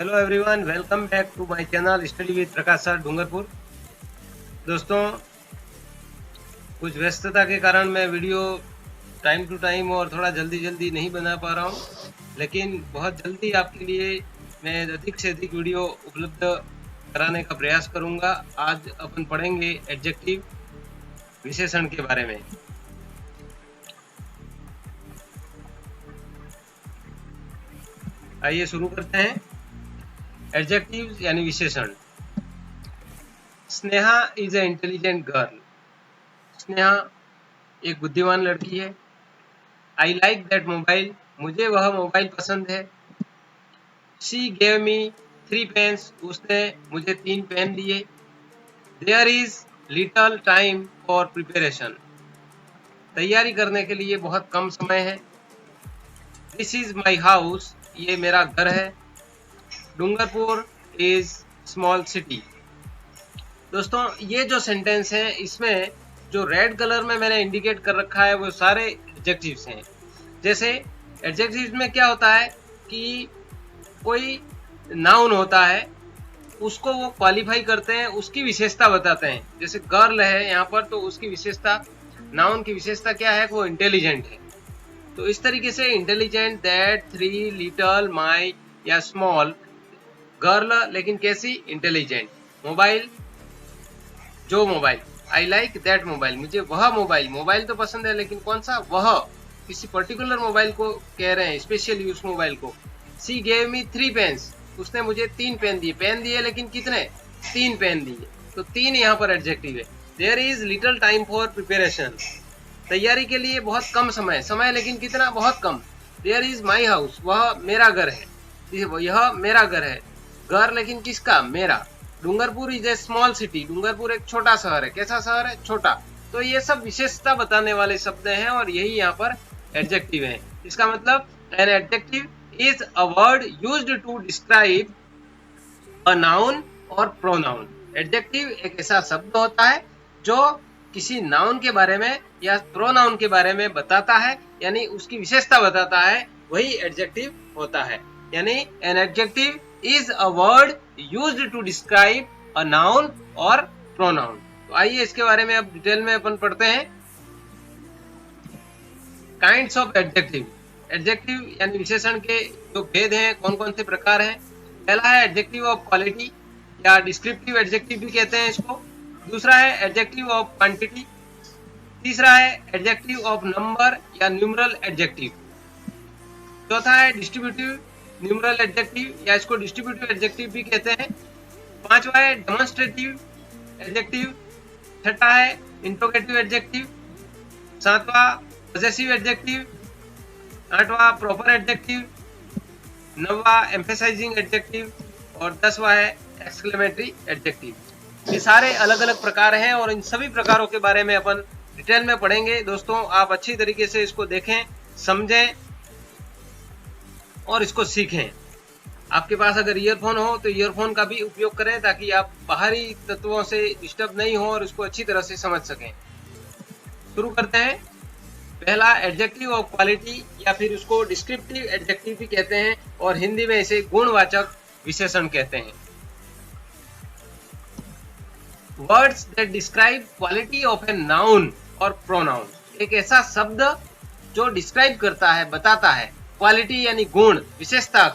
Hello everyone, welcome back to my channel study with Prakash sir Dungarpur. दोस्तों, कुछ व्यस्तता के कारण मैं वीडियो टाइम टू टाइम और थोड़ा जल्दी नहीं बना पा रहा हूँ, लेकिन बहुत जल्दी आपके लिए मैं अधिक से अधिक वीडियो उपलब्ध कराने का प्रयास करूँगा। आज अपन पढ़ेंगे एडजेक्टिव विशेषण के बारे में। आइए शुरू करते हैं। एडजेक्टिव यानी विशेषण। Sneha is a intelligent girl. Sneha एक बुद्धिमान लड़की है। I like that mobile. मुझे वह मोबाइल पसंद है। She gave me 3 pens. उसने मुझे 3 पेन दिए। There is little time for preparation. तैयारी करने के लिए बहुत कम समय है। This is my house. ये मेरा घर है। Dungarpur is small city. दोस्तों, ये जो सेंटेंस है, इसमें जो रेड कलर में मैंने इंडिकेट कर रखा है वो सारे एडजेक्टिव्स हैं। जैसे एडजेक्टिव्स में क्या होता है कि कोई नाउन होता है, उसको वो क्वालिफाई करते हैं, उसकी विशेषता बताते हैं। जैसे गर्ल है यहाँ पर, तो उसकी विशेषता, नाउन की विशेषता क्या है, वो इंटेलिजेंट है। तो इस तरीके से इंटेलिजेंट, दैट, 3, लिटल, माई या स्मॉल, गर्ल लेकिन कैसी, इंटेलिजेंट। मोबाइल, जो mobile, I like that mobile. मुझे वह मोबाइल, मोबाइल तो पसंद है लेकिन कौन सा, वह, किसी पर्टिकुलर मोबाइल को कह रहे हैं, स्पेशली उस मोबाइल को। She gave me 3 pens. उसने मुझे 3 पेन दिए। पेन दिए लेकिन कितने, 3 पेन दिए। तो 3 यहाँ पर एडजेक्टिव है। There is little time for preparation. तैयारी के लिए बहुत कम समय, समय लेकिन कितना, बहुत कम। There is my house. वह मेरा घर है। यह मेरा घर है। घर लेकिन किसका, मेरा। Dungarpur is a small city. Dungarpur एक छोटा शहर है। कैसा शहर है, छोटा। तो ये सब विशेषता बताने वाले शब्द हैं और यही यहाँ पर एडजेक्टिव है। इसका मतलब an adjective is a word used to describe a noun और प्रोनाउन। एडजेक्टिव एक ऐसा शब्द होता है जो किसी नाउन के बारे में या प्रोनाउन के बारे में बताता है, यानी उसकी विशेषता बताता है, वही एडजेक्टिव होता है। यानी an adjective is a word used to describe a noun और प्रोनाउन। तो आइए इसके बारे में अब डिटेल में अपन पढ़ते हैं। Kinds of adjective. एडजेक्टिव यानी विशेषण के जो भेद हैं, कौन कौन से प्रकार हैं। पहला है एडजेक्टिव ऑफ क्वालिटी या डिस्क्रिप्टिव एडजेक्टिव भी कहते हैं इसको। दूसरा है एडजेक्टिव ऑफ क्वांटिटी। तीसरा है एडजेक्टिव ऑफ नंबर या न्यूमरल एडजेक्टिव। चौथा है डिस्ट्रीब्यूटिव न्यूमरल एडजेक्टिव या इसको डिस्ट्रीब्यूटिव एडजेक्टिव भी कहते हैं। पांचवा है डेमोन्स्ट्रेटिव एडजेक्टिव। छठा है इंट्रोगेटिव एडजेक्टिव। सातवां पॉसेसिव एडजेक्टिव। आठवां प्रॉपर एडजेक्टिव। नौवां एम्फेसाइजिंग एडजेक्टिव और 10वां है एक्सक्लेमेटरी एडजेक्टिव। ये सारे अलग अलग प्रकार हैं और इन सभी प्रकारों के बारे में अपन डिटेल में पढ़ेंगे। दोस्तों, आप अच्छी तरीके से इसको देखें, समझें और इसको सीखें। आपके पास अगर ईयरफोन हो तो ईयरफोन का भी उपयोग करें ताकि आप बाहरी तत्वों से डिस्टर्ब नहीं हो और इसको अच्छी तरह से समझ सकें। शुरू करते हैं। पहला एडजेक्टिव ऑफ क्वालिटी या फिर उसको डिस्क्रिप्टिव एडजेक्टिव भी कहते हैं और हिंदी में इसे गुणवाचक विशेषण कहते हैं। Words that describe quality of a noun और प्रोनाउन। एक ऐसा शब्द जो डिस्क्राइब करता है, बताता है, क्वालिटी यानी गुण, विशेषता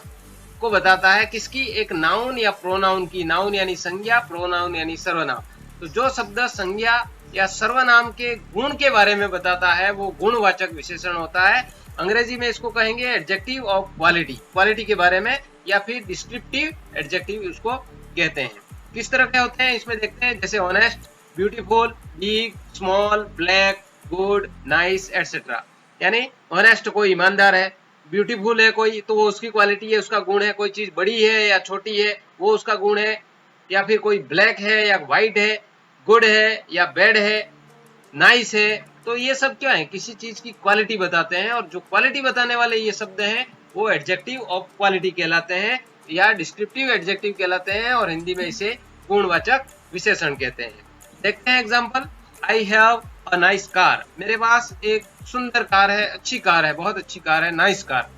को बताता है, किसकी, एक नाउन या प्रोनाउन की। नाउन यानी संज्ञा, प्रोनाउन यानी सर्वनाम। तो जो शब्द संज्ञा या सर्वनाम के गुण के बारे में बताता है वो गुणवाचक विशेषण होता है। अंग्रेजी में इसको कहेंगे एडजेक्टिव ऑफ क्वालिटी, क्वालिटी के बारे में, या फिर डिस्क्रिप्टिव एडजेक्टिव उसको कहते हैं। किस तरह के होते हैं इसमें देखते हैं। जैसे honest, beautiful, big, small, black, good, nice etcetera. यानी ऑनेस्ट कोई ईमानदार है, ब्यूटीफुल है कोई तो वो उसकी क्वालिटी है, उसका गुण है। कोई चीज बड़ी है या छोटी है वो उसका गुण है। या फिर कोई ब्लैक है या व्हाइट है, गुड है या बैड है, नाइस है। तो ये सब क्या है, किसी चीज की क्वालिटी बताते हैं और जो क्वालिटी बताने वाले ये शब्द हैं वो एडजेक्टिव ऑफ क्वालिटी कहलाते हैं या डिस्क्रिप्टिव एडजेक्टिव कहलाते हैं और हिंदी में इसे गुणवाचक विशेषण कहते हैं। देखते हैं example. I have a nice car. मेरे पास एक सुंदर कार है, अच्छी कार है, बहुत अच्छी कार है, नाइस कार।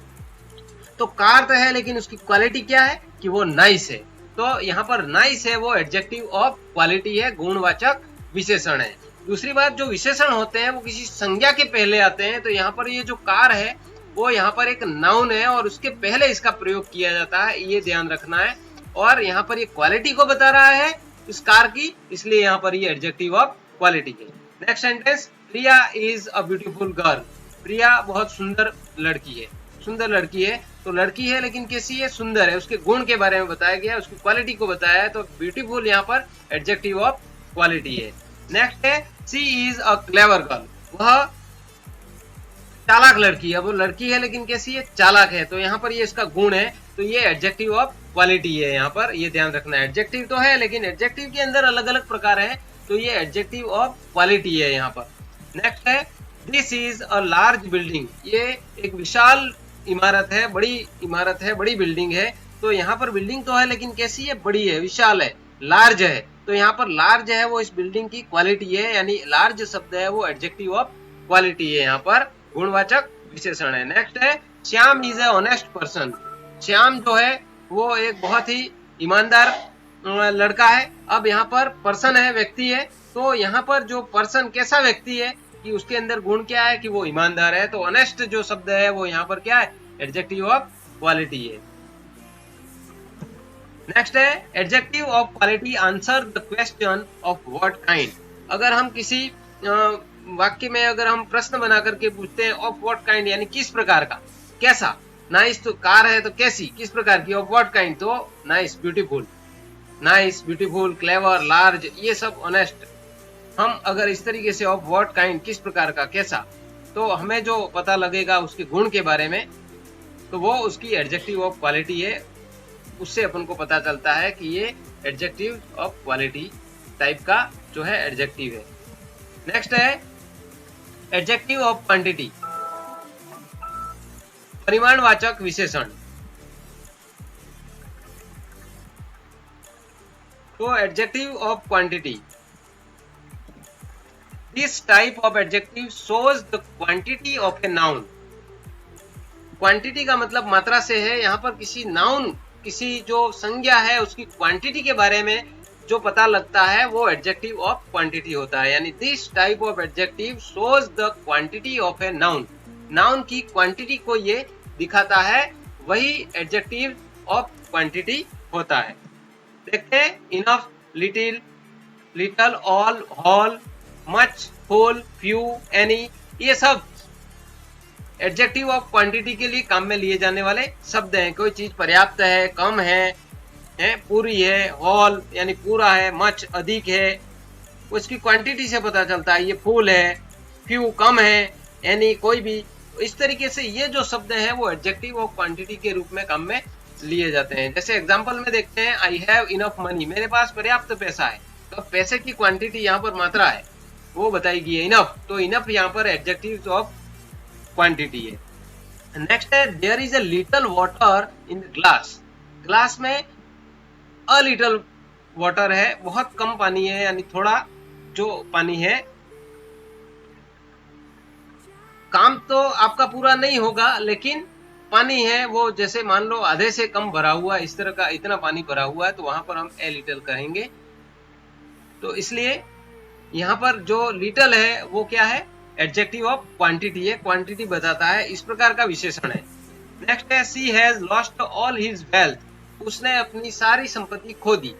तो कार तो है लेकिन उसकी क्वालिटी क्या है, कि वो नाइस है, तो यहाँ पर नाइस है वो एडजेक्टिव ऑफ क्वालिटी है, गुणवाचक विशेषण है। दूसरी बात, जो विशेषण होते हैं वो किसी संज्ञा के पहले आते हैं, तो यहाँ पर ये जो कार है वो यहाँ पर एक नाउन है और उसके पहले इसका प्रयोग किया जाता है, ये ध्यान रखना है। और यहाँ पर ये क्वालिटी को बता रहा है इस कार की, इसलिए यहाँ पर ये एडजेक्टिव ऑफ क्वालिटी है। Next sentence, Priya is a beautiful girl. Priya बहुत सुंदर लड़की है। सुंदर लड़की है, तो लड़की है लेकिन कैसी है? सुंदर है। उसके गुण के बारे में बताया गया, उसकी क्वालिटी को बताया है, तो ब्यूटीफुल यहाँ पर एडजेक्टिव ऑफ क्वालिटी है। नेक्स्ट है, she is a clever girl. वह चालाक लड़की है। वो लड़की है लेकिन कैसी है? चालाक है, तो यहाँ पर ये इसका गुण है, तो ये एडजेक्टिव ऑफ क्वालिटी है। यहाँ पर ये ध्यान रखना है, एडजेक्टिव तो है लेकिन एडजेक्टिव के अंदर अलग अलग प्रकार है, तो ये एडजेक्टिव ऑफ क्वालिटी है यहाँ पर। नेक्स्ट है, this is a large building. ये एक विशाल इमारत है, बड़ी इमारत है, बड़ी बिल्डिंग है, तो यहाँ पर बिल्डिंग तो है लेकिन कैसी है? बड़ी है, विशाल है, लार्ज है, तो यहाँ पर लार्ज है वो इस बिल्डिंग की क्वालिटी है, यानी लार्ज शब्द है वो एडजेक्टिव ऑफ क्वालिटी है, यहाँ पर गुणवाचक विशेषण है। नेक्स्ट है, Shyam is a honest person. Shyam जो है वो एक बहुत ही ईमानदार लड़का है। अब यहाँ पर पर्सन है, व्यक्ति है, तो यहाँ पर जो पर्सन कैसा व्यक्ति है कि उसके अंदर गुण क्या है कि वो ईमानदार है, तो ऑनेस्ट जो शब्द है वो यहाँ पर क्या है? एडजेक्टिव ऑफ क्वालिटी है। नेक्स्ट है, adjective of quality answer the question of what kind. अगर हम किसी वाक्य में अगर हम प्रश्न बना करके पूछते हैं ऑफ व्हाट काइंड यानी किस प्रकार का, कैसा। नाइस तो कार है, तो कैसी, किस प्रकार की। ऑफ व्हाट काइंड तो nice, beautiful, nice, beautiful, clever, large, ये सब ऑनेस्ट। हम अगर इस तरीके से ऑफ व्हाट काइंड, किस प्रकार का, कैसा, तो हमें जो पता लगेगा उसके गुण के बारे में, तो वो उसकी एडजेक्टिव ऑफ क्वालिटी है। उससे अपन को पता चलता है कि ये एडजेक्टिव ऑफ क्वालिटी टाइप का जो है एडजेक्टिव है। नेक्स्ट है, एडजेक्टिव ऑफ क्वांटिटी, परिमाणवाचक विशेषण। तो adjective of quantity, this type of adjective shows the quantity of a noun. Quantity का मतलब मात्रा से है, यहाँ पर किसी नाउन, किसी जो संज्ञा है उसकी क्वांटिटी के बारे में जो पता लगता है वो एडजेक्टिव ऑफ क्वांटिटी होता है। यानी this type of adjective shows the quantity of a noun. Noun की क्वांटिटी को ये दिखाता है, वही एडजेक्टिव ऑफ क्वांटिटी होता है। देखते हैं, enough, little, little, all, whole, much, whole, few, any, ये सब एडजेक्टिव ऑफ क्वांटिटी के लिए काम में लिए जाने वाले शब्द हैं। कोई चीज पर्याप्त है, कम है, पूरी है, होल यानी पूरा है, मच अधिक है, उसकी क्वांटिटी से पता चलता है। ये फुल है, फ्यू कम है, एनी कोई भी। इस तरीके से ये जो शब्द हैं वो एडजेक्टिव ऑफ क्वांटिटी के रूप में काम में लिए जाते हैं। जैसे एग्जांपल में देखते हैं, आई हैव इनफ मनी, मेरे पास पर्याप्त पैसा है, तो पैसे की क्वांटिटी यहाँ पर मात्रा है वो बताई गई है, इनफ, तो इनफ यहाँ पर एडजेक्टिव ऑफ क्वांटिटी है। नेक्स्ट है, there is a little water in the glass. Glass में अ लिटिल वाटर है, बहुत कम पानी है, यानी थोड़ा जो पानी है। काम तो आपका पूरा नहीं होगा लेकिन पानी है वो, जैसे मान लो आधे से कम भरा हुआ, इस तरह का इतना पानी भरा हुआ है, तो वहां पर हम ए लिटिल कहेंगे। तो इसलिए यहाँ पर जो लिटिल है वो क्या है? एडजेक्टिव ऑफ क्वांटिटी है, क्वांटिटी बताता है, इस प्रकार का विशेषण है। नेक्स्ट है, she has lost all his wealth. उसने अपनी सारी संपत्ति खो दी।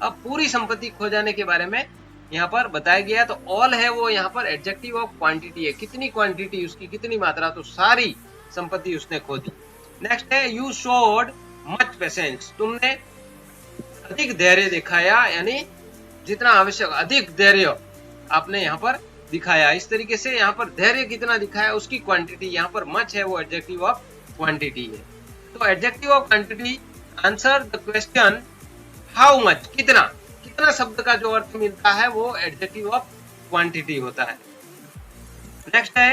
अब पूरी संपत्ति खो जाने के बारे में यहाँ पर बताया गया, तो ऑल है वो यहाँ पर एडजेक्टिव ऑफ क्वांटिटी है, कितनी क्वांटिटी, उसकी कितनी मात्रा, तो सारी संपत्ति उसने खो दी। नेक्स्ट है, यू शोड मच पेशेंस। तुमने अधिक धैर्य दिखाया, यानी जितना आवश्यक अधिक धैर्य आपने यहाँ पर दिखाया। इस तरीके से यहाँ पर धैर्य कितना दिखाया उसकी क्वांटिटी, यहाँ पर मच है वो एडजेक्टिव ऑफ क्वांटिटी है। तो adjective of quantity answer the question how much, कितना, कितना शब्द का जो अर्थ मिलता है वो एडजेक्टिव ऑफ क्वांटिटी होता है। नेक्स्ट है,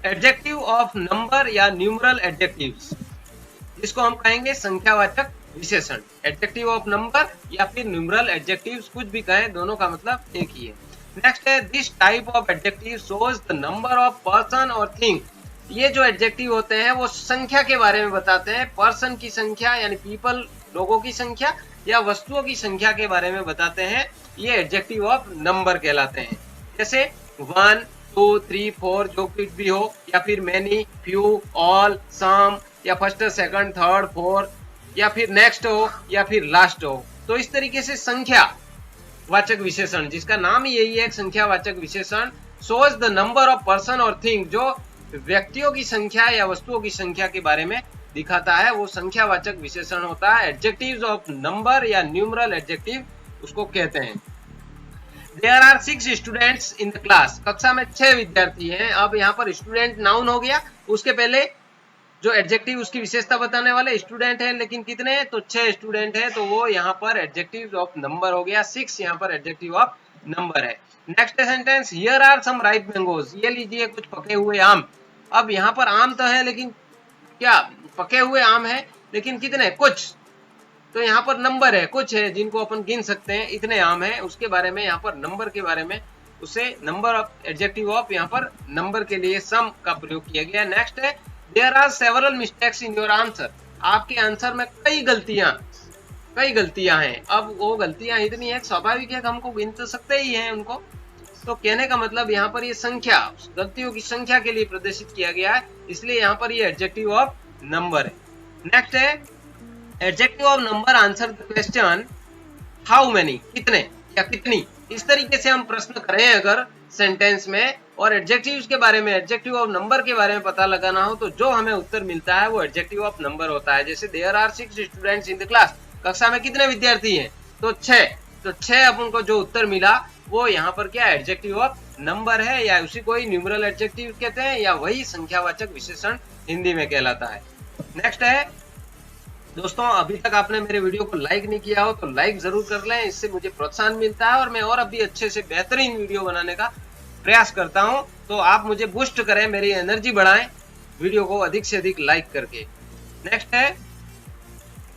एडजेक्टिव ऑफ नंबर या न्यूमरल एडजेक्टिव्स, जिसको हम कहेंगे संख्यावाचक विशेषण। एडजेक्टिव ऑफ नंबर या फिर न्यूमरल एडजेक्टिव्स, कुछ भी कहें, दोनों का मतलब एक ही है। नेक्स्ट है, this type of adjective shows the number of person और थिंग। ये जो एडजेक्टिव होते हैं वो संख्या के बारे में बताते हैं, पर्सन की संख्या यानी पीपल लोगों की संख्या या वस्तुओं की संख्या के बारे में बताते हैं। ये एडजेक्टिव ऑफ नंबर कहलाते हैं। जैसे 1 2 3 4 जो कुछ भी हो, या फिर मैनी, फ्यू, ऑल, सम, या फर्स्ट सेकंड थर्ड फोर्थ, या फिर नेक्स्ट हो, या फिर लास्ट हो। तो इस तरीके से संख्या वाचक विशेषण, जिसका नाम ही यही है संख्यावाचक विशेषण, shows the number of person और थिंग, जो व्यक्तियों की संख्या या वस्तुओं की संख्या के बारे में दिखाता है, वो संख्यावाचक विशेषण होता है। एडजेक्टिव्स ऑफ नंबर या न्यूमरल एडजेक्टिव उसको कहते हैं। There are 6 students in the class, कक्षा में 6 विद्यार्थी हैं। अब यहाँ पर स्टूडेंट नाउन हो गया, उसके पहले जो एडजेक्टिव उसकी विशेषता बताने वाले स्टूडेंट है, लेकिन कितने, तो 6 स्टूडेंट है, तो वो यहाँ पर एडजेक्टिव ऑफ नंबर हो गया। 6 यहाँ पर एडजेक्टिव ऑफ नंबर है। Next sentence, here are some ripe mangoes, ये लीजिए कुछ पके हुए आम। अब यहाँ पर आम तो है, लेकिन क्या पके हुए आम है, लेकिन कितने, कुछ, तो यहाँ पर नंबर है, कुछ है जिनको अपन गिन सकते हैं, इतने आम है, उसके बारे में यहाँ पर नंबर के बारे में, उसे नंबर ऑफ एडजेक्टिव ऑफ यहाँ पर नंबर के लिए सम का प्रयोग किया गया। नेक्स्ट है, there are several mistakes in your answer, आपके आंसर में कई गलतियां हैं। अब वो गलतियां इतनी है, स्वाभाविक है, हमको गिन तो सकते ही हैं उनको। तो कहने का मतलब यहाँ पर ये संख्या, गलतियों की संख्या के लिए प्रदर्शित किया गया है, इसलिए यहाँ पर ये एडजेक्टिव ऑफ नंबर है। नेक्स्ट है, adjective of number answer the question how many, कितने या कितनी। इस तरीके से हम प्रश्न करें अगर सेंटेंस में, और एडजेक्टिव्स के बारे में, एडजेक्टिव ऑफ नंबर के बारे में पता लगाना हो, तो जो हमें उत्तर मिलता है वो एडजेक्टिव ऑफ नंबर होता है। जैसे there are 6 students in the class, कक्षा में कितने विद्यार्थी हैं, तो 6, तो 6 अपन को जो उत्तर मिला वो यहाँ पर क्या एडजेक्टिव ऑफ नंबर है, या उसी को ही न्यूमरल एडजेक्टिव कहते हैं, या वही संख्यावाचक विशेषण हिंदी में कहलाता है। नेक्स्ट है दोस्तों, अभी तक आपने मेरे वीडियो को लाइक नहीं किया हो तो लाइक जरूर कर लें, इससे मुझे प्रोत्साहन मिलता है और मैं और अभी अच्छे से बेहतरीन वीडियो बनाने का प्रयास करता हूं। तो आप मुझे बूस्ट करें, मेरी एनर्जी बढ़ाएं वीडियो को अधिक से अधिक लाइक करके। नेक्स्ट है,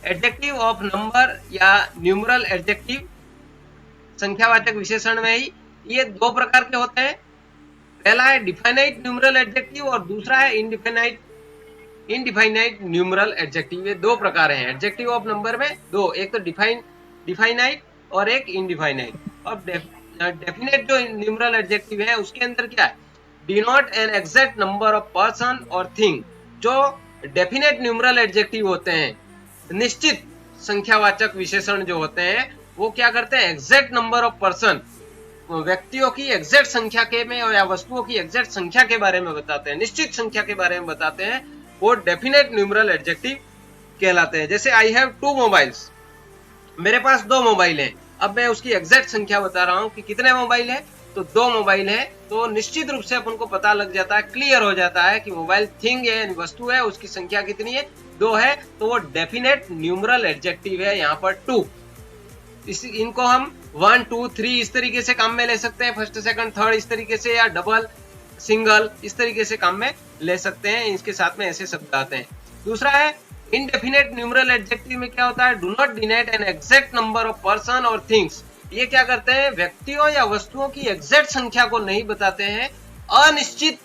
एडजेक्टिव ऑफ नंबर या न्यूमरल एडजेक्टिव संख्यावाचक विशेषण में ही ये 2 प्रकार के होते हैं। पहला है डिफाइनाइट न्यूमरल एडजेक्टिव और दूसरा है इनडिफाइनाइट न्यूमरल एडजेक्टिव। ये 2 प्रकार हैं एडजेक्टिव ऑफ नंबर में, 2, एक तो डिफाइनाइट और एक इनडिफाइनाइट। और डेफिनेट जो न्यूमरल एडजेक्टिव है उसके अंदर क्या है, denote an exact number of person और थिंग। जो डेफिनेट न्यूमरल एडजेक्टिव होते हैं, निश्चित संख्यावाचक विशेषण जो होते हैं, वो क्या करते हैं, एग्जैक्ट नंबर ऑफ पर्सन, व्यक्तियों की एग्जैक्ट संख्या के में या वस्तुओं की एग्जैक्ट संख्या के बारे में बताते हैं, निश्चित संख्या के बारे में बताते हैं, वो डेफिनेट न्यूमरल एडजेक्टिव कहलाते हैं। जैसे आई हैव 2 मोबाइल्स, मेरे पास 2 मोबाइल हैं। अब मैं उसकी एग्जैक्ट संख्या बता रहा हूँ कि कितने मोबाइल है, तो 2 मोबाइल है। तो निश्चित रूप से अपन को पता लग जाता है, क्लियर हो जाता है कि मोबाइल थिंग है, वस्तु है, उसकी संख्या कितनी है, 2 है, तो वो डेफिनेट न्यूमरल एडजेक्टिव है यहाँ पर 2। इनको हम 1 2 3 इस तरीके से काम में ले सकते हैं, फर्स्ट सेकंड थर्ड इस तरीके से, या डबल सिंगल इस तरीके से काम में ले सकते हैं, इसके साथ में ऐसे शब्द आते हैं। दूसरा है इनडेफिनेट न्यूमरल एडजेक्टिव में क्या होता है, do not denote an exact number of person और थिंग्स। ये क्या करते हैं, व्यक्तियों या वस्तुओं की एग्जैक्ट संख्या को नहीं बताते हैं, अनिश्चित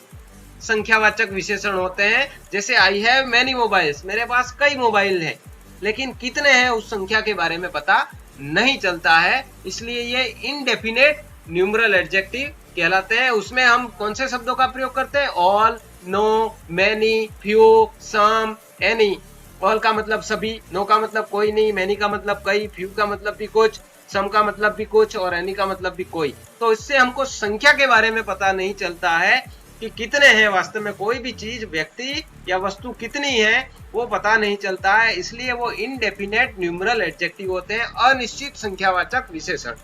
संख्यावाचक विशेषण होते हैं। जैसे आई हैव मैनी मोबाइल्स, मेरे पास कई मोबाइल हैं, लेकिन कितने हैं उस संख्या के बारे में पता नहीं चलता है, इसलिए ये इनडेफिनेट न्यूमरल एडजेक्टिव कहलाते हैं। उसमें हम कौन से शब्दों का प्रयोग करते हैं, ऑल, नो, मैनी, फ्यू, सम, एनी। ऑल का मतलब सभी, नो का मतलब कोई नहीं, मैनी का मतलब कई, फ्यू का मतलब भी कुछ, सम का मतलब भी कुछ, और एनी का मतलब भी कोई। तो इससे हमको संख्या के बारे में पता नहीं चलता है कि कितने हैं, वास्तव में कोई भी चीज, व्यक्ति या वस्तु कितनी है वो पता नहीं चलता है, इसलिए वो इनडेफिनेट न्यूमरल एडजेक्टिव होते हैं, अनिश्चित संख्यावाचक विशेषण।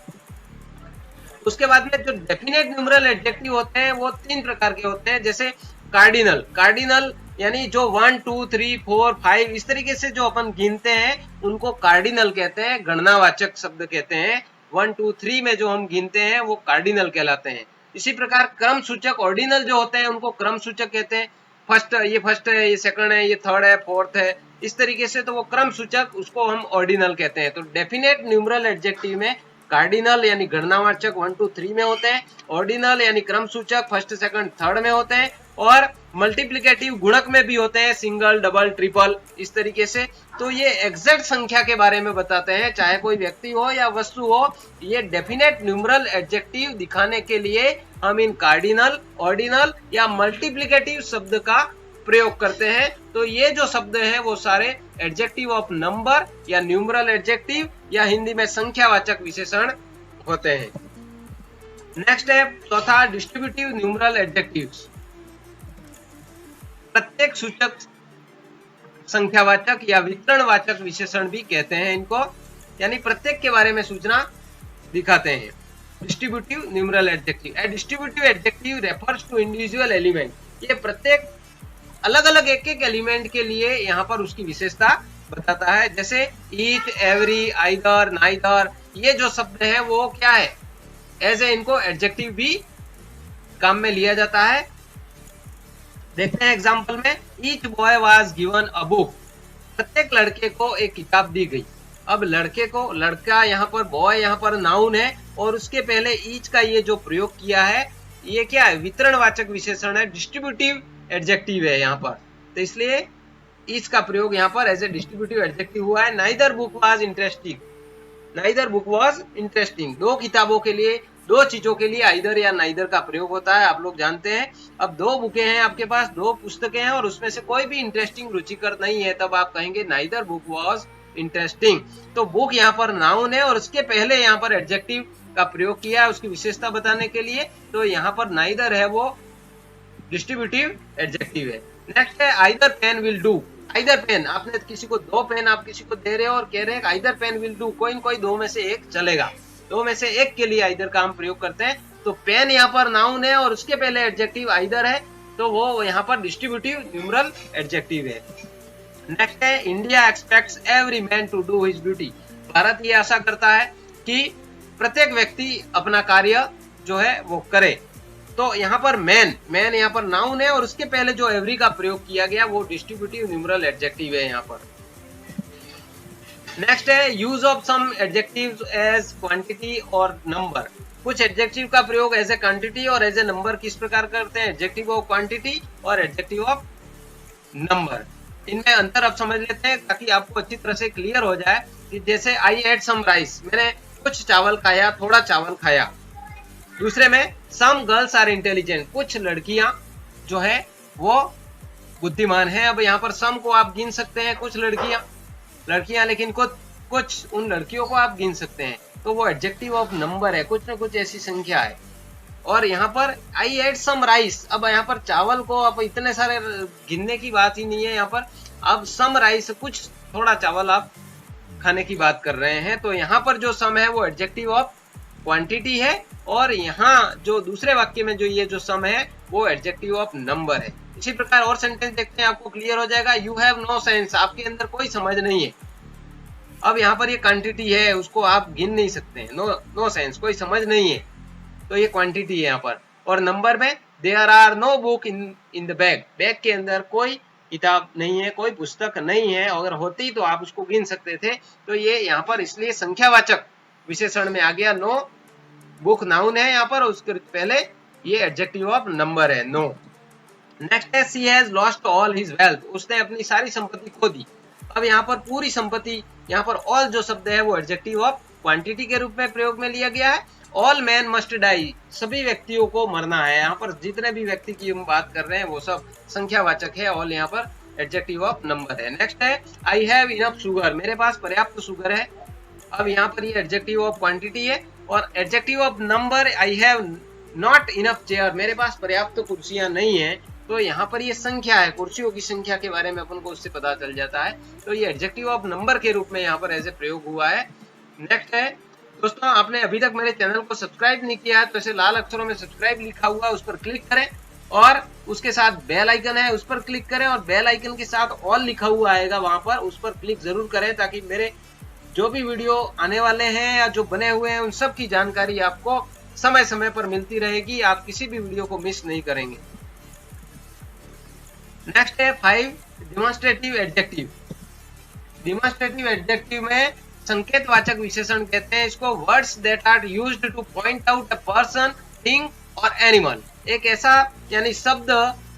उसके बाद में जो डेफिनेट न्यूमरल एडजेक्टिव होते हैं वो 3 प्रकार के होते हैं। जैसे कार्डिनल, कार्डिनल यानी जो 1 2 3 4 5 इस तरीके से जो अपन गिनते हैं उनको कार्डिनल कहते हैं, गणनावाचक शब्द कहते हैं। 1 2 3 में जो हम गिनते हैं वो कार्डिनल कहलाते हैं। इसी प्रकार क्रम सूचक ऑर्डिनल जो होते हैं उनको क्रम सूचक कहते हैं। फर्स्ट है, ये सेकंड है, ये थर्ड है, फोर्थ है, इस तरीके से, तो वो क्रम सूचक, उसको हम ऑर्डिनल कहते हैं। तो डेफिनेट न्यूमरल एडजेक्टिव में कार्डिनल यानी गणनावाचक 1 2 3 में होते हैं, ऑर्डिनल यानी क्रम सूचक फर्स्ट सेकंड थर्ड में होते हैं, और मल्टीप्लिकेटिव गुणक में भी होते हैं, सिंगल, डबल, ट्रिपल, इस तरीके से। तो ये एग्जैक्ट संख्या के बारे में बताते हैं, चाहे कोई व्यक्ति हो या वस्तु हो। ये डेफिनेट न्यूमरल एडजेक्टिव दिखाने के लिए हम इन कार्डिनल, ऑर्डिनल या मल्टीप्लिकेटिव शब्द का प्रयोग करते हैं। तो ये जो शब्द हैं वो सारे एडजेक्टिव ऑफ नंबर या न्यूमरल एडजेक्टिव या हिंदी में संख्यावाचक विशेषण होते हैं। नेक्स्ट है चौथा, डिस्ट्रीब्यूटिव न्यूमरल एडजेक्टिव्स। प्रत्येक सूचक संख्यावाचक या वितरणवाचक विशेषण भी कहते हैं इनको, यानी प्रत्येक के बारे में सूचना दिखाते हैं। Distributive numeral adjective. A distributive adjective refers to individual element. ये प्रत्येक अलग अलग एक एक एलिमेंट के लिए यहाँ पर उसकी विशेषता बताता है। जैसे ईच, एवरी, आइदर, नाइदर, ये जो शब्द है वो क्या है, एज ए इनको एडजेक्टिव भी काम में लिया जाता है। देखते हैं एग्जांपल में, each boy was given a book. प्रत्येक लड़के को एक किताब दी गई। अब लड़के को, लड़का यहाँ पर, बॉय यहाँ पर नाउन है और उसके पहले ईच का ये जो प्रयोग किया है ये क्या है, वितरणवाचक विशेषण है, डिस्ट्रीब्यूटिव एडजेक्टिव है यहाँ पर। तो इसलिए ईच का प्रयोग यहाँ पर एज ए डिस्ट्रीब्यूटिव एडजेक्टिव हुआ है। Neither book was interesting. Neither book was interesting. दो किताबों के लिए, दो चीजों के लिए आइदर या नाइदर का प्रयोग होता है, आप लोग जानते हैं। अब दो बुकें हैं आपके पास, दो पुस्तकें हैं और उसमें से कोई भी इंटरेस्टिंग, रुचिकर नहीं है, तब आप कहेंगे नाइदर बुक वाज इंटरेस्टिंग। तो बुक यहाँ पर नाउन है और उसके पहले यहाँ पर एडजेक्टिव का प्रयोग किया है उसकी विशेषता बताने के लिए। तो यहाँ पर नाइदर है वो डिस्ट्रीब्यूटिव एडजेक्टिव है। नेक्स्ट है either pen will do. Either pen, आपने किसी को दो पेन आप किसी को दे रहे हो और कह रहे हैं आइदर पेन विल डू, कोई न कोई दो में से एक चलेगा। दो में से एक के लिए आइदर का हम प्रयोग करते हैं। तो पेन यहाँ पर नाउन है और उसके पहले एडजेक्टिव आइदर है, तो वो यहाँ पर डिस्ट्रीब्यूटिव न्यूमरल एडजेक्टिव है। नेक्स्ट है India expects every man to do his duty. भारत ये आशा करता है कि प्रत्येक व्यक्ति अपना कार्य जो है वो करे। तो यहाँ पर मैन, मैन यहाँ पर नाउन है और उसके पहले जो एवरी का प्रयोग किया गया वो डिस्ट्रीब्यूटिव न्यूमरल एडजेक्टिव है यहाँ पर। नेक्स्ट है use of some adjectives as quantity और नंबर। कुछ एडजेक्टिव का प्रयोग एज ए क्वांटिटी और एज ए नंबर किस प्रकार करते हैं, एडजेक्टिव ऑफ क्वांटिटी और एडजेक्टिव ऑफ नंबर। इनमें अंतर अब समझ लेते हैं ताकि आपको अच्छी तरह से क्लियर हो जाए। कि जैसे आई एड सम राइस, मैंने कुछ चावल खाया, थोड़ा चावल खाया। दूसरे में सम गर्ल्स आर इंटेलिजेंट, कुछ लड़कियां जो है वो बुद्धिमान है। अब यहाँ पर सम को आप गिन सकते हैं, कुछ लड़कियां, लेकिन कुछ उन लड़कियों को आप गिन सकते हैं, तो वो एडजेक्टिव ऑफ नंबर है, कुछ न कुछ ऐसी संख्या है। और यहाँ पर आई एड सम राइस, अब यहाँ पर चावल को आप इतने सारे गिनने की बात ही नहीं है यहाँ पर। अब सम राइस, कुछ थोड़ा चावल आप खाने की बात कर रहे हैं। तो यहाँ पर जो सम है वो एडजेक्टिव ऑफ क्वांटिटी है और यहाँ जो दूसरे वाक्य में जो ये जो सम है वो एडजेक्टिव ऑफ नंबर है। इसी प्रकार और सेंटेंस देखते हैं, आपको क्लियर हो जाएगा। यू हैव नो सेंस, आपके अंदर कोई समझ नहीं है। अब यहाँ पर ये क्वांटिटी है, उसको आप गिन नहीं सकते हैं। नो सेंस, कोई समझ नहीं है, तो ये क्वांटिटी है यहाँ पर। और नंबर में there are no book in the bag, bag के अंदर कोई किताब नहीं है, कोई पुस्तक नहीं है। अगर होती तो आप उसको गिन सकते थे। तो ये यहाँ पर इसलिए संख्यावाचक विशेषण में आ गया। नो बुक नाउन है यहाँ पर, उसके पहले ये एडजेक्टिव ऑफ नंबर है, नो। नेक्स्ट है she has lost all his wealth, उसने अपनी सारी संपत्ति खो दी। अब यहाँ पर पूरी संपत्ति, यहाँ पर ऑल जो शब्द है वो एडजेक्टिव ऑफ क्वांटिटी के रूप में प्रयोग में लिया गया है। ऑल मैन मस्ट डाई, सभी व्यक्तियों को मरना है। यहाँ पर जितने भी व्यक्ति की हम बात कर रहे हैं वो सब संख्यावाचक है। ऑल यहाँ पर एडजेक्टिव ऑफ नंबर है। नेक्स्ट है आई हैव इनफ शुगर, मेरे पास पर्याप्त शुगर है। अब यहाँ पर ये एडजेक्टिव ऑफ क्वांटिटी है। और adjective of number, I have not enough chair, मेरे पास पर्याप्त कुर्सियां नहीं है। तो यहाँ पर ये संख्या है, कुर्सियों की संख्या के बारे में अपन को उससे पता चल जाता है। तो ये एडजेक्टिव ऑफ नंबर के रूप में यहाँ पर ऐसे प्रयोग हुआ है। नेक्स्ट है दोस्तों, आपने अभी तक मेरे चैनल को सब्सक्राइब नहीं किया है तो ऐसे लाल अक्षरों में सब्सक्राइब लिखा हुआ है, उस पर क्लिक करें और उसके साथ बेल आइकन है उस पर क्लिक करें और बेल आइकन के साथ ऑल लिखा हुआ आएगा वहां पर, उस पर क्लिक जरूर करें ताकि मेरे जो भी वीडियो आने वाले हैं या जो बने हुए हैं उन सब की जानकारी आपको समय समय पर मिलती रहेगी। आप किसी भी वीडियो को मिस नहीं करेंगे। नेक्स्ट है 5 डिमॉन्स्ट्रेटिव एडजेक्टिव। डिमॉन्स्ट्रेटिव एडजेक्टिव में संकेतवाचक विशेषण कहते हैं इसको। Words that are used to point out a person, thing और एनिमल। एक ऐसा यानी शब्द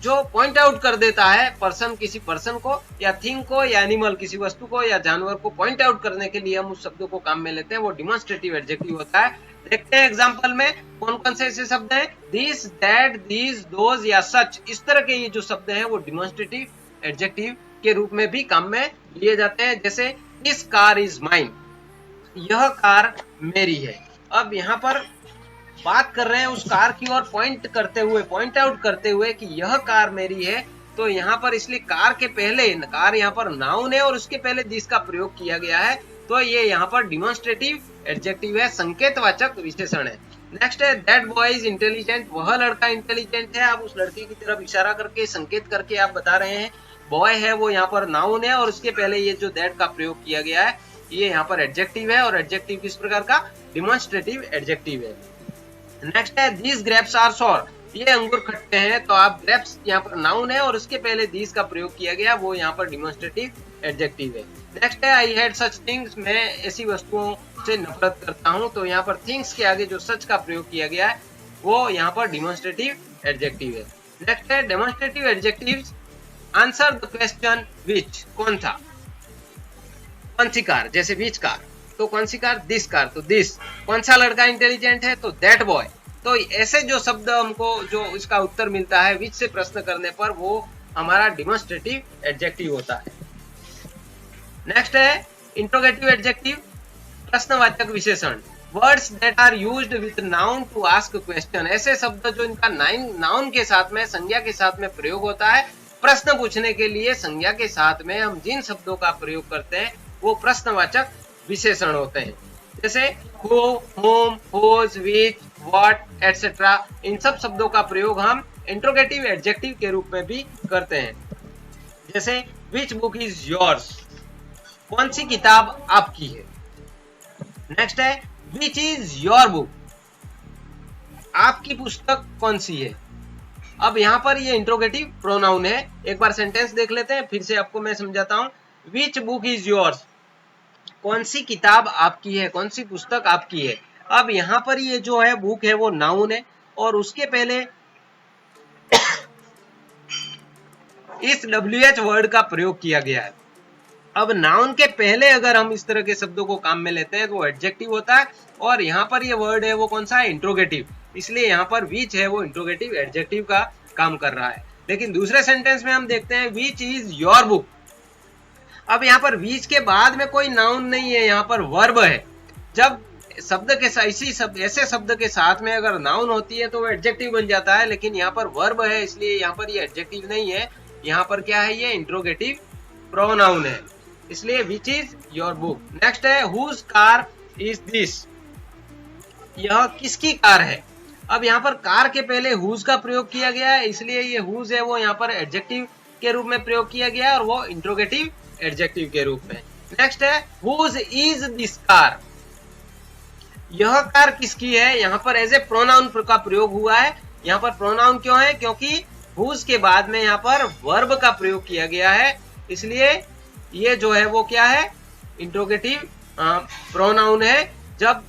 जो पॉइंट आउट कर देता है पर्सन, किसी पर्सन को या थिंग को या एनिमल किसी वस्तु को या जानवर को पॉइंट आउट करने के लिए हम उस शब्दों को काम में लेते हैं, वो डिमॉन्स्ट्रेटिव एडजेक्टिव होता है। देखते हैं एग्जांपल में कौन कौन से ऐसे शब्द हैं। दिस, दैट, दीज, दोज या सच, इस तरह के ये जो शब्द हैं वो डिमॉन्स्ट्रेटिव एडजेक्टिव के रूप में भी काम में लिए जाते हैं। जैसे दिस कार इज माइन, यह कार मेरी है। अब यहाँ पर बात कर रहे हैं उस कार की ओर पॉइंट करते हुए, पॉइंट आउट करते हुए कि यह कार मेरी है, तो यहाँ पर इसलिए कार के पहले, कार यहाँ पर नाउन है और उसके पहले दिस का प्रयोग किया गया है, तो ये यहाँ पर डिमॉन्स्ट्रेटिव एडजेक्टिव है, संकेतवाचक विशेषण है। नेक्स्ट है दैट बॉय इज इंटेलिजेंट, वह लड़का इंटेलिजेंट है। आप उस लड़के की तरफ इशारा करके, संकेत करके आप बता रहे हैं। बॉय है वो यहाँ पर नाउन है और उसके पहले ये जो दैट का प्रयोग किया गया है ये यहाँ पर एडजेक्टिव है, और एडजेक्टिव किस प्रकार का, डिमॉन्स्ट्रेटिव एडजेक्टिव है। नेक्स्ट है दीज ग्रेप्स आर सॉर, ये अंगूर खट्टे हैं, तो आप ग्रेप्स यहाँ पर नाउन है और उसके पहले दीज का प्रयोग किया गया, वो यहाँ पर डिमॉन्स्ट्रेटिव एडजेक्टिव है। नेक्स्ट है आई हैड सच थिंग्स, मैं ऐसी वस्तुओं से नफरत करता हूँ, तो यहाँ पर थिंग्स के आगे जो सच का प्रयोग किया गया है वो यहाँ पर डिमॉन्स्ट्रेटिव एडजेक्टिव है। नेक्स्ट है demonstrative adjectives answer the question which, कौन था, कौन सी कार, जैसे विच कार, तो कौन सी कार, दिस कार, तो दिस। कौन सा लड़का इंटेलिजेंट है, तो दैट बॉय। तो ऐसे जो शब्द हमको जो इसका उत्तर मिलता है विच से प्रश्न करने पर, वो हमारा डिमॉन्स्ट्रेटिव एडजेक्टिव होता है। नेक्स्ट है इंट्रोगेटिव एडजेक्टिव, प्रश्नवाचक विशेषण। Words that are used with noun to ask question, ऐसे शब्द जो इनका नाउन के साथ में, संज्ञा के साथ में प्रयोग होता है प्रश्न पूछने के लिए, संज्ञा के साथ में हम जिन शब्दों का प्रयोग करते हैं वो प्रश्नवाचक विशेषण होते हैं। जैसे who, whom, whose, which, what etcetera, इन सब शब्दों का प्रयोग हम इंट्रोगेटिव एडजेक्टिव के रूप में भी करते हैं। जैसे विच बुक इज योर्स, कौन सी किताब आपकी है। नेक्स्ट है विच इज योर बुक, आपकी पुस्तक कौन सी है। अब यहाँ पर ये इंट्रोगेटिव प्रोनाउन है। एक बार सेंटेंस देख लेते हैं, फिर से आपको मैं समझाता हूँ। विच बुक इज योर्स, कौन सी किताब आपकी है, कौन सी पुस्तक आपकी है। अब यहाँ पर ये जो है बुक है वो नाउन है और उसके पहले इस WH वर्ड का प्रयोग किया गया है। अब नाउन के पहले अगर हम इस तरह के शब्दों को काम में लेते हैं तो वो एडजेक्टिव होता है, और यहाँ पर ये वर्ड है वो कौन सा है, इंट्रोगेटिव, इसलिए यहाँ पर विच है वो इंट्रोगेटिव एडजेक्टिव का काम कर रहा है। लेकिन दूसरे सेंटेंस में हम देखते हैं विच इज योर बुक। अब यहाँ पर विच के बाद में कोई नाउन नहीं है, यहाँ पर वर्ब है। जब शब्द के ऐसे शब्द के साथ में अगर नाउन होती है तो वो एडजेक्टिव बन जाता है, लेकिन यहाँ पर वर्ब है इसलिए यहाँ पर ये एडजेक्टिव नहीं है, यहाँ पर क्या है, ये इंट्रोगेटिव प्रोनाउन है, इसलिए which is your book. Next है हुज कार इज दिस, यह किसकी कार है। अब यहाँ पर कार के पहले हुज का प्रयोग किया गया है, इसलिए ये हुज है वो यहाँ पर एडजेक्टिव के रूप में प्रयोग किया गया है और वो इंट्रोगेटिव एडजेक्टिव के रूप में। नेक्स्ट है हुज इज दिस कार, यह कार किसकी है। यहाँ पर एज ए प्रोनाउन का प्रयोग हुआ है। यहाँ पर प्रोनाउन क्यों है, क्योंकि हुज के बाद में यहाँ पर वर्ब का प्रयोग किया गया है, इसलिए ये जो है वो क्या है, इंट्रोगेटिव प्रोनाउन है। जब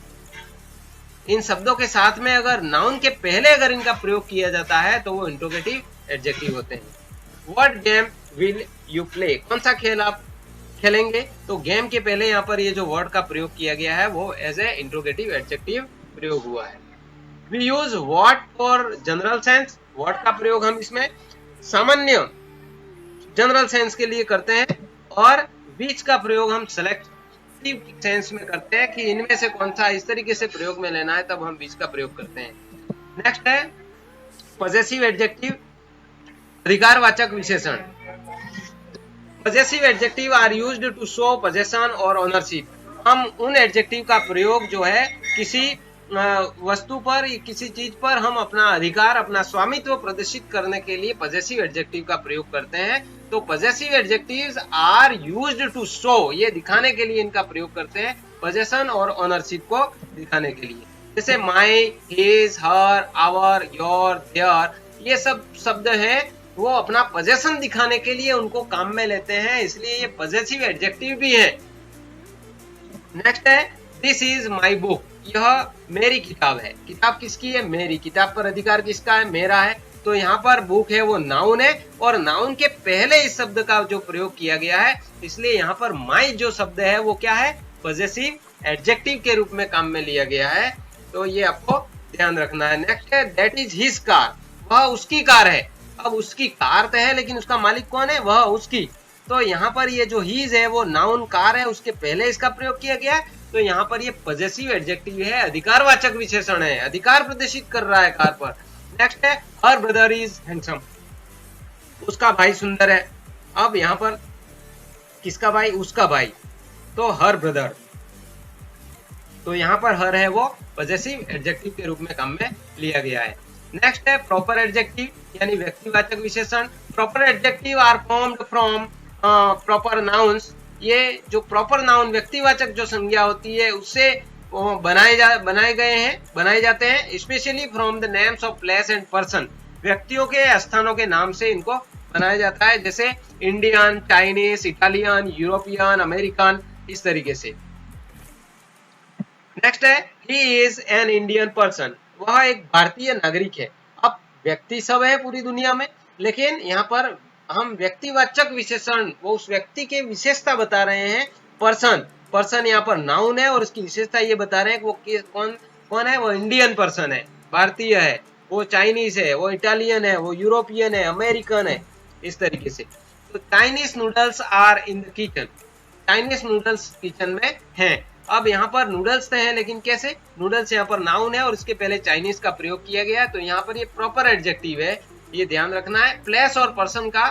इन शब्दों के साथ में अगर नाउन के पहले अगर इनका प्रयोग किया जाता है तो वो इंट्रोगेटिव एडजेक्टिव होते हैं। What game will you play, कौन सा खेल आप खेलेंगे, तो गेम के पहले यहाँ पर ये जो वर्ड का प्रयोग किया गया है वो एज ए इंट्रोगेटिव एडजेक्टिव प्रयोग हुआ है। We use what for general sense, what का प्रयोग हम इसमें सामान्य जनरल सेंस के लिए करते हैं, और विच का प्रयोग हम सेलेक्टिव सेंस में करते हैं कि इनमें से कौन सा इस तरीके से प्रयोग में लेना है, तब हम विच का प्रयोग करते हैं। नेक्स्ट है पॉजेसिव एडजेक्टिव, अधिकारवाचक विशेषण। Possessive adjective are used to show possession और ओनरशिप। हम उन एडजेक्टिव का प्रयोग जो है किसी वस्तु पर, किसी चीज पर हम अपना अधिकार, अपना स्वामित्व प्रदर्शित करने के लिए पॉजेसिव एडजेक्टिव का प्रयोग करते हैं। तो possessive adjectives are used to show, ये दिखाने के लिए इनका प्रयोग करते हैं, पोजेशन और ओनरशिप को दिखाने के लिए। जैसे my, his, her, our, your, their, ये सब शब्द हैं वो अपना पोजेशन दिखाने के लिए उनको काम में लेते हैं, इसलिए ये पॉजेसिव एडजेक्टिव भी है। नेक्स्ट है दिस इज माई बुक, यह मेरी किताब है। किताब किसकी है, मेरी। किताब पर अधिकार किसका है, मेरा है, तो यहाँ पर बुक है वो नाउन है और नाउन के पहले इस शब्द का जो प्रयोग किया गया है, इसलिए यहाँ पर माई जो शब्द है वो क्या है, पॉजेसिव एडजेक्टिव के रूप में काम में लिया गया है। तो ये आपको ध्यान रखना है। नेक्स्ट है दैट इज हिज कार, वह उसकी कार है। अब उसकी कार तो है लेकिन उसका मालिक कौन है, वह उसकी। तो यहाँ पर ये जो हीज है वो नाउन कार है, उसके पहले इसका प्रयोग किया गया है। तो यहाँ पर ये पॉजेसिव एडजेक्टिव है, अधिकारवाचक विशेषण है, अधिकार प्रदर्शित कर रहा है कार पर। नेक्स्ट है हर ब्रदर इज हैंडसम, उसका भाई सुंदर है। अब यहाँ पर किसका भाई, उसका भाई, तो हर ब्रदर। तो यहाँ पर हर है वो पॉजेसिव एडजेक्टिव के रूप में काम में लिया गया है। नेक्स्ट है प्रॉपर एडजेक्टिव यानी व्यक्तिवाचक विशेषण। Proper adjective are formed from proper nouns. ये जो प्रॉपर नाउन व्यक्तिवाचक जो संज्ञा होती है उससे बनाए जाते हैं, specially from the names of place and person. व्यक्तियों के स्थानों के नाम से इनको बनाया जाता है, जैसे Indian, Chinese, Italian, European, American, इस तरीके से। नेक्स्ट है he is an Indian person, वह एक भारतीय नागरिक है। अब व्यक्ति सब है पूरी दुनिया में, लेकिन यहाँ पर हम व्यक्तिवाचक विशेषण वो उस व्यक्ति के विशेषता बता रहे हैं। पर्सन, पर्सन यहाँ पर नाउन है और इसकी विशेषता ये बता रहे हैं कि वो कौन है, वो इंडियन पर्सन है, भारतीय है, वो चाइनीज है, वो इटालियन है, वो यूरोपियन है, अमेरिकन है, इस तरीके से। तो Chinese noodles are in the kitchen, Chinese noodles kitchen में हैं। अब यहाँ पर नूडल्स तो हैं लेकिन कैसे, नूडल्स यहाँ पर नाउन है और इसके पहले चाइनीज का प्रयोग किया गया है, तो यहाँ पर ये प्रॉपर एडजेक्टिव है, ये ध्यान रखना है। प्लेस और पर्सन का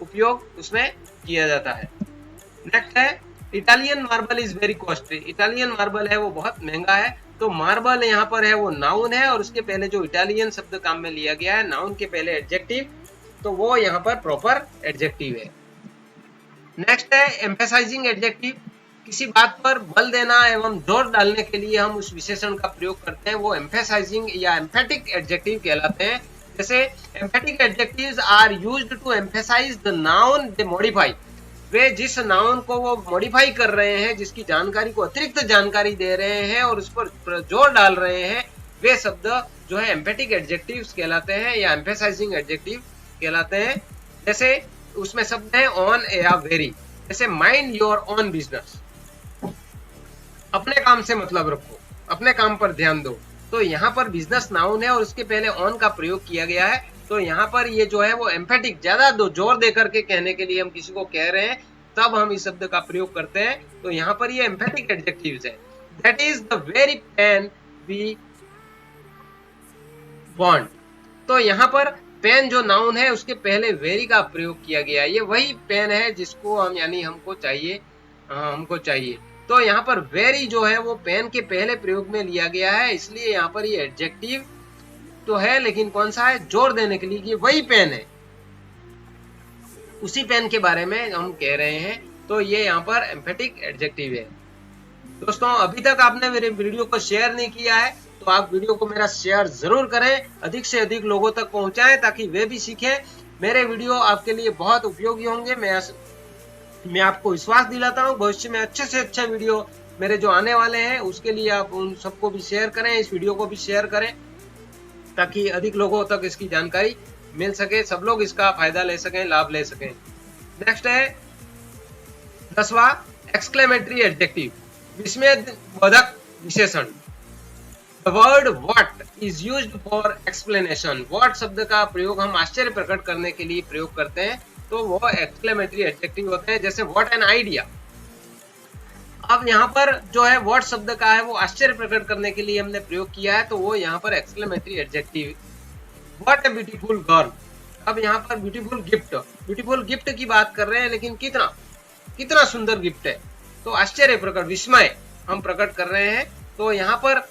उपयोग उसमें किया जाता है। नेक्स्ट है Italian marble is very costly, Italian marble है वो बहुत महंगा है। तो मार्बल यहाँ पर है वो नाउन है और उसके पहले जो इटालियन शब्द काम में लिया गया है, नाउन के पहले एडजेक्टिव, तो वो यहाँ पर प्रॉपर एडजेक्टिव है। नेक्स्ट है एम्फेसाइजिंग एडजेक्टिव, किसी बात पर बल देना एवं जोर डालने के लिए हम उस विशेषण का प्रयोग करते हैं, वो एम्फेसाइजिंग या एम्फेटिक एडजेक्टिव कहलाते हैं। जैसे emphatic adjectives are used to emphasise the noun they modify, वे जिस नाउन को वो मॉडिफाई कर रहे हैं, जिसकी जानकारी को अतिरिक्त जानकारी दे रहे हैं और उस पर जोर डाल रहे हैं, वे शब्द जो है एम्फेटिक एडजेक्टिव्स कहलाते हैं या एम्फेसाइजिंग एडजेक्टिव कहलाते हैं। जैसे उसमें शब्द है ऑन या वेरी, जैसे माइंड योर ओन बिजनेस, अपने काम से मतलब रखो, अपने काम पर ध्यान दो। तो यहाँ पर बिजनेस नाउन है और उसके पहले ऑन का प्रयोग किया गया है, तो यहाँ पर ये जो है वो एम्फेटिक, ज्यादा जोर दे करके कहने के लिए हम किसी को कह रहे हैं तब हम इस शब्द का प्रयोग करते हैं, तो यहाँ पर ये एम्फेटिक एडजेक्टिव्स है। That is the very pen we want, तो यहाँ पर पेन जो नाउन है उसके पहले वेरी का प्रयोग किया गया है, ये वही पेन है जिसको हम यानी हमको चाहिए। तो यहाँ पर वेरी जो है वो पेन के पहले प्रयोग में लिया गया है, इसलिए यहाँ पर ये एडजेक्टिव तो है लेकिन कौन सा है, जोर देने के लिए कि वही पेन है, उसी पेन के बारे में हम कह रहे हैं, तो ये यहाँ पर एम्फेटिक एडजेक्टिव है। दोस्तों अभी तक आपने मेरे वीडियो को शेयर नहीं किया है तो आप वीडियो को मेरा शेयर जरूर करें, अधिक से अधिक लोगों तक पहुंचाएं ताकि वे भी सीखें। मेरे वीडियो आपके लिए बहुत उपयोगी होंगे, मैं आपको विश्वास दिलाता हूं। भविष्य में अच्छे से अच्छे वीडियो मेरे जो आने वाले हैं उसके लिए आप उन सबको भी शेयर करें, इस वीडियो को भी शेयर करें ताकि अधिक लोगों तक इसकी जानकारी मिल सके, सब लोग इसका फायदा ले सकें, लाभ ले सकें। नेक्स्ट है 10वां एक्सक्लेमेटरी एडजेक्टिव, विस्मयवर्धक विशेषण। The word what is used for explanation, what शब्द का प्रयोग हम आश्चर्य प्रकट करने के लिए प्रयोग करते हैं, तो वो एक्सक्लेमेटरी एडजेक्टिव होते हैं। जैसे व्हाट एन आइडिया, अब यहाँ पर जो है व्हाट शब्द का है वो आश्चर्य प्रकट करने के लिए हमने प्रयोग किया है, तो वो यहाँ पर exclamatory adjective. What a beautiful girl, अब यहाँ पर ब्यूटीफुल गिफ्ट, ब्यूटीफुल गिफ्ट की बात कर रहे हैं लेकिन कितना सुंदर गिफ्ट है, तो आश्चर्य प्रकट, विस्मय हम प्रकट कर रहे हैं, तो यहाँ पर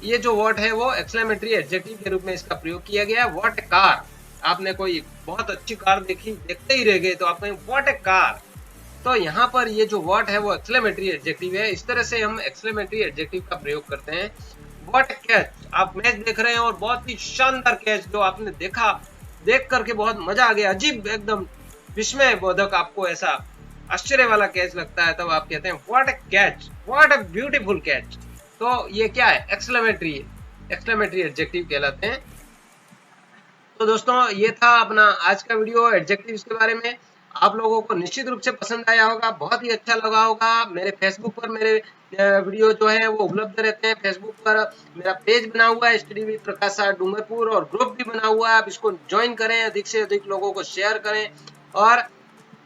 ये जो व्हाट है वो एक्सक्लेमेटरी एडजेक्टिव के रूप में इसका प्रयोग किया गया है। व्हाट ए कार, आपने कोई बहुत अच्छी कार देखते ही रह गए तो आप कहें व्हाट ए कार, तो यहाँ पर ये जो व्हाट है वो एक्सक्लेमेटरी एडजेक्टिव है। इस तरह से हम एक्सक्लेमेटरी एडजेक्टिव का प्रयोग करते हैं। व्हाट ए कैच, आप मैच देख रहे हैं और बहुत ही शानदार कैच जो आपने देखा, देख करके बहुत मजा आ गया, अजीब एकदम विस्मय बोधक, आपको ऐसा आश्चर्य वाला कैच लगता है, तब आप कहते हैं what A catch, what a beautiful catch, तो ये क्या है, एक्सक्लेमेटरी एडजेक्टिव कहलाते हैं। तो दोस्तों ये था अपना आज का वीडियो एडजेक्टिव्स के बारे में। आप लोगों को निश्चित रूप से पसंद आया होगा, बहुत ही अच्छा लगा होगा। मेरे फेसबुक पर मेरे वीडियो जो है वो उपलब्ध रहते हैं। फेसबुक पर मेरा पेज बना हुआ है study with Prakash sir Dungarpur, और ग्रुप भी बना हुआ है। आप इसको ज्वाइन करें, अधिक से अधिक लोगों को शेयर करें, और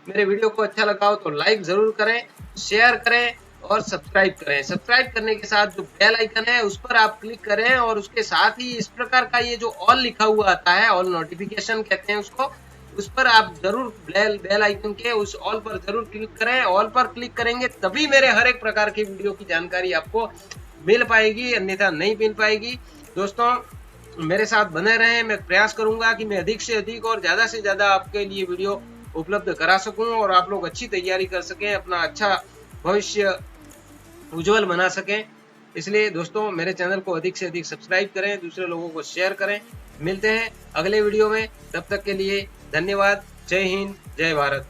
मेरे वीडियो को अच्छा लगा हो तो लाइक जरूर करें, शेयर करें और सब्सक्राइब करें। सब्सक्राइब करने के साथ जो बेल आइकन है उस पर आप क्लिक करें, और उसके साथ ही इस प्रकार का ये जो ऑल लिखा हुआ आता है, ऑल नोटिफिकेशन कहते हैं उसको, उस पर आप जरूर बेल आइकन के उस ऑल पर जरूर क्लिक करें। ऑल पर क्लिक करेंगे तभी मेरे हर एक प्रकार की वीडियो की जानकारी आपको मिल पाएगी, अन्यथा नहीं मिल पाएगी। दोस्तों मेरे साथ बने रहें, मैं प्रयास करूंगा कि मैं अधिक से अधिक और ज्यादा से ज्यादा आपके लिए वीडियो उपलब्ध करा सकूं, और आप लोग अच्छी तैयारी कर सकें, अपना अच्छा भविष्य उज्जवल बना सकें। इसलिए दोस्तों मेरे चैनल को अधिक से अधिक सब्सक्राइब करें, दूसरे लोगों को शेयर करें। मिलते हैं अगले वीडियो में, तब तक के लिए धन्यवाद। जय हिंद, जय भारत।